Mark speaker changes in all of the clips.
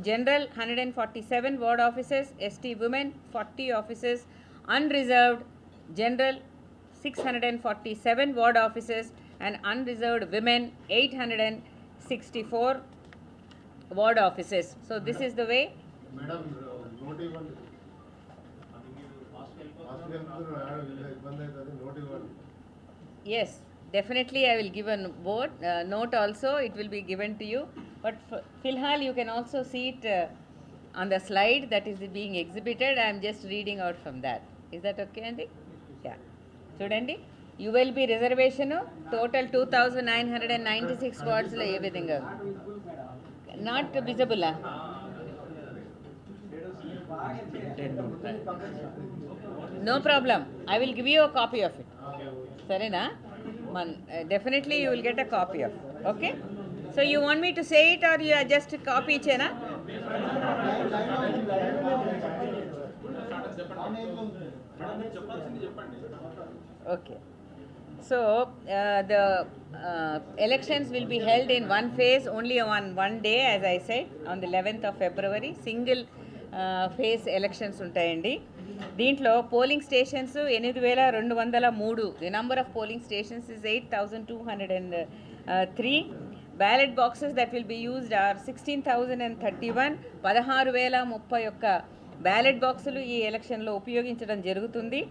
Speaker 1: general 147 ward offices, ST women 40 offices, unreserved general 647 ward offices, and unreserved women 864 ward offices. So this is the way.
Speaker 2: Madam, note ivanni.
Speaker 1: Yes, definitely I will give a note also. It will be given to you. But Filhal, you can also see it on the slide that is being exhibited. I am just reading out from that. Is that okay, Andy? Yeah. Chudandi, ULB reservation total 2,996 wards lo ఏ విధంగా not visible. No problem. I will give you a copy of it. Sarena? Definitely you will get a copy of it. Okay? So you want me to say it or you are just copy chena? Okay. So the elections will be held in one phase, only on one day, as I said, on the 11th of February. Single phase elections ఉంటాయండి. దీంట్లో polling stations 8,203. The number of polling stations is 8,203. Ballot boxes that will be used are 16,031. 16,031 ballot బాక్సులు ఈ ఎలక్షన్లో ఉపయోగించడం జరుగుతుంది.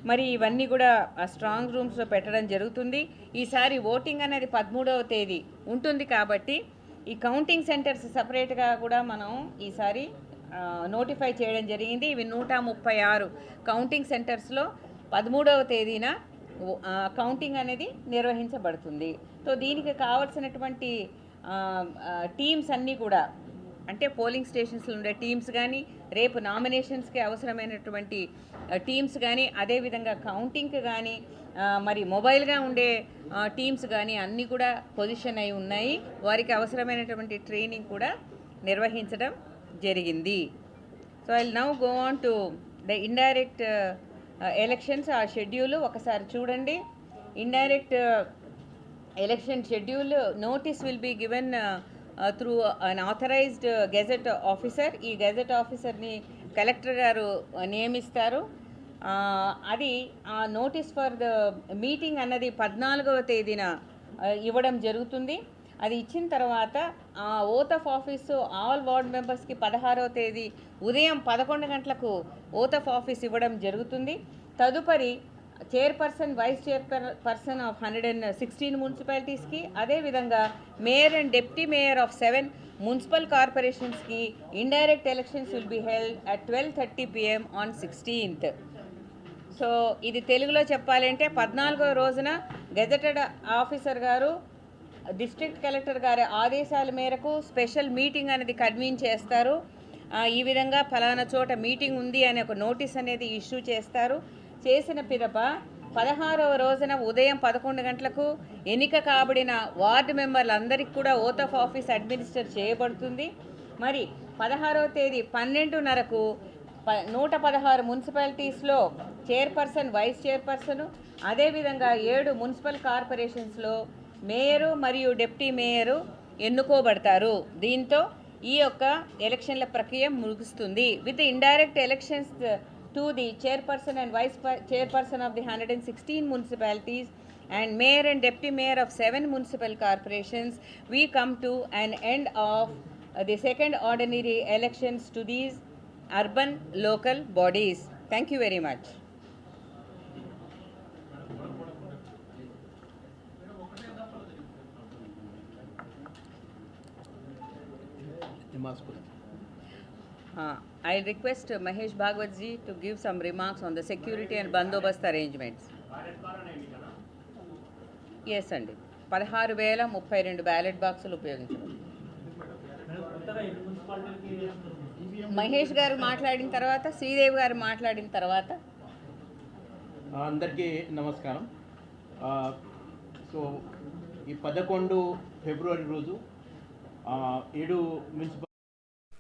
Speaker 1: మరి ఇవన్నీ కూడా స్ట్రాంగ్ రూమ్స్లో పెట్టడం జరుగుతుంది. ఈసారి ఓటింగ్ అనేది 13వ తేదీ ఉంటుంది కాబట్టి ఈ కౌంటింగ్ సెంటర్స్ సపరేట్గా కూడా మనం ఈసారి నోటిఫై చేయడం జరిగింది. ఇవి 136 కౌంటింగ్ సెంటర్స్లో 13వ తేదీన కౌంటింగ్ అనేది నిర్వహించబడుతుంది. సో దీనికి కావాల్సినటువంటి టీమ్స్ అన్నీ కూడా, అంటే పోలింగ్ స్టేషన్స్లో ఉండే టీమ్స్ కానీ, రేపు నామినేషన్స్కి అవసరమైనటువంటి టీమ్స్ కానీ, అదేవిధంగా కౌంటింగ్కి కానీ, మరి మొబైల్గా ఉండే టీమ్స్ కానీ అన్నీ కూడా పొజిషన్ అయి ఉన్నాయి. వారికి అవసరమైనటువంటి ట్రైనింగ్ కూడా నిర్వహించడం జరిగింది. So I will now go on to the indirect elections. ఆ షెడ్యూల్ ఒకసారి చూడండి. Indirect election schedule notice will be given through an authorised gazette officer. ఈ గెజెట్ ఆఫీసర్ని కలెక్టర్ గారు నియమిస్తారు. అది ఆ నోటీస్ ఫర్ ద మీటింగ్ అన్నది 14వ తేదీన ఇవ్వడం జరుగుతుంది. అది ఇచ్చిన తర్వాత ఆ oath of office all ward మెంబర్స్కి 16వ తేదీ ఉదయం 11 గంటలకు ఓత్ ఆఫ్ ఆఫీస్ ఇవ్వడం జరుగుతుంది. తదుపరి చైర్పర్సన్, వైస్ చైర్పర్సన్ ఆఫ్ 116 మున్సిపాలిటీస్కి, అదేవిధంగా mayor and deputy mayor of 7 municipal కార్పొరేషన్స్కి indirect elections will be held at 12:30 PM on 16th. So ఇది తెలుగులో చెప్పాలంటే 14వ రోజున గెజెటెడ్ ఆఫీసర్ గారు డిస్ట్రిక్ట్ కలెక్టర్ గారి ఆదేశాల మేరకు స్పెషల్ మీటింగ్ అనేది కన్వీన్ చేస్తారు. ఈ విధంగా ఫలానా చోట మీటింగ్ ఉంది అనే ఒక నోటీస్ అనేది ఇష్యూ చేస్తారు. చేసిన పిదప 16వ రోజున ఉదయం 11 గంటలకు ఎన్నిక కాబడిన వార్డు మెంబర్లందరికీ కూడా ఓత్ ఆఫ్ ఆఫీస్ అడ్మినిస్టర్ చేయబడుతుంది. మరి 16వ తేదీ 12:30కు 116 మున్సిపాలిటీస్లో చైర్పర్సన్, వైస్ చైర్పర్సన్, అదేవిధంగా 7 మున్సిపల్ కార్పొరేషన్స్లో మేయరు మరియు డిప్యూటీ మేయరు ఎన్నుకోబడతారు. దీంతో ఈ యొక్క ఎలక్షన్ల ప్రక్రియ ముగుస్తుంది. With indirect elections to the chairperson and vice chairperson of the 116 municipalities and mayor and deputy mayor of 7 municipal corporations, we come to an end of the second ordinary elections to these urban local bodies. Thank you very much. I request Mahesh Bhagwat ji to give some remarks on the security and bandobast arrangements. Yes, Andy. 16,032 ballot బాక్సులు ఉపయోగించారు. మహేష్ గారు మాట్లాడిన తర్వాత, శ్రీదేవి గారు మాట్లాడిన తర్వాత.
Speaker 3: అందరికీ నమస్కారం. సో ఈ 11 ఫిబ్రవరి రోజు 7 మున్సిపల్